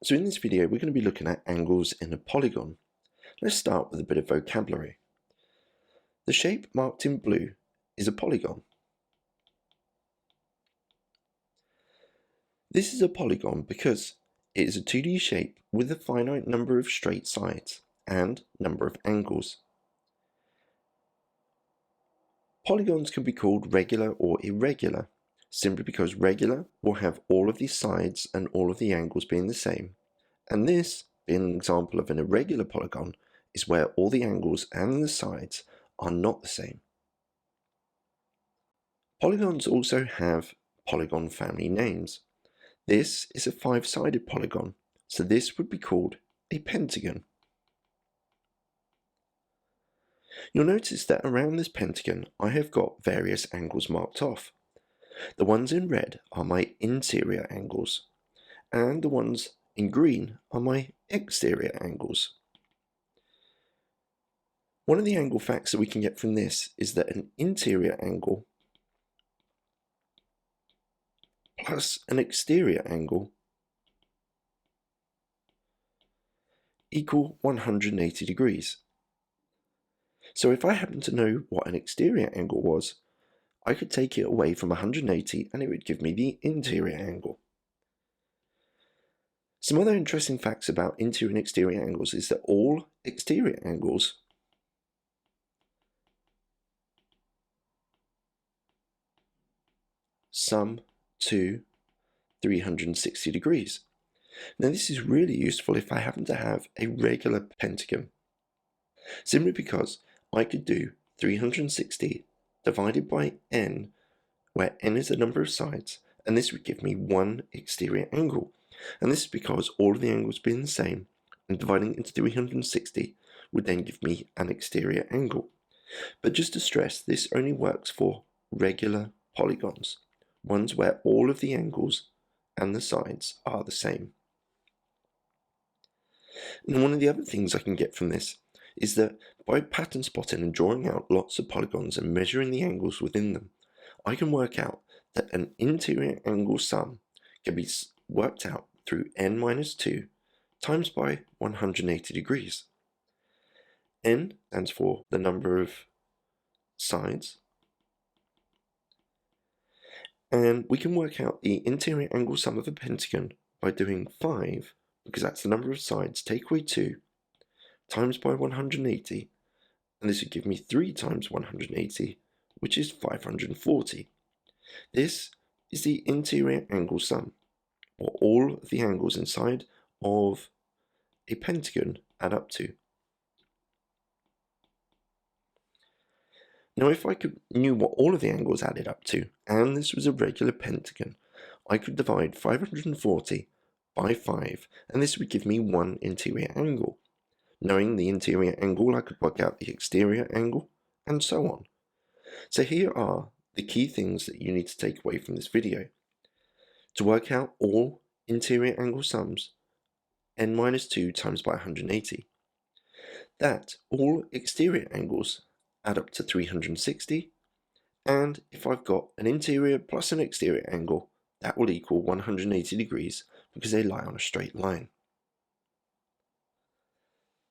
So in this video, we're going to be looking at angles in a polygon. Let's start with a bit of vocabulary. The shape marked in blue is a polygon. This is a polygon because it is a 2D shape with a finite number of straight sides and number of angles. Polygons can be called regular or irregular, simply because regular will have all of the sides and all of the angles being the same, and this, being an example of an irregular polygon, is where all the angles and the sides are not the same. Polygons also have polygon family names. This is a 5-sided polygon, so this would be called a pentagon. You'll notice that around this pentagon I have got various angles marked off. The ones in red are my interior angles, and the ones in green are my exterior angles. One of the angle facts that we can get from this is that an interior angle plus an exterior angle equal 180 degrees. So if I happen to know what an exterior angle was, I could take it away from 180 and it would give me the interior angle. Some other interesting facts about interior and exterior angles is that all exterior angles sum to 360 degrees. Now this is really useful if I happen to have a regular pentagon, simply because I could do 360 divided by n, where n is the number of sides, and this would give me one exterior angle. And this is because all of the angles being the same, and dividing into 360 would then give me an exterior angle. But just to stress, this only works for regular polygons, ones where all of the angles and the sides are the same. And one of the other things I can get from this is that by pattern spotting and drawing out lots of polygons and measuring the angles within them, I can work out that an interior angle sum can be worked out through n minus 2 times by 180 degrees. N stands for the number of sides, and we can work out the interior angle sum of a pentagon by doing 5, because that's the number of sides, take away 2, times by 180, and this would give me 3 times 180, which is 540. This is the interior angle sum, or all of the angles inside of a pentagon add up to. Now if I knew what all of the angles added up to, and this was a regular pentagon, I could divide 540 by 5, and this would give me one interior angle. Knowing the interior angle, I could work out the exterior angle, and so on. So here are the key things that you need to take away from this video. To work out all interior angle sums, n minus 2 times by 180. That all exterior angles add up to 360, and if I've got an interior plus an exterior angle, that will equal 180 degrees because they lie on a straight line.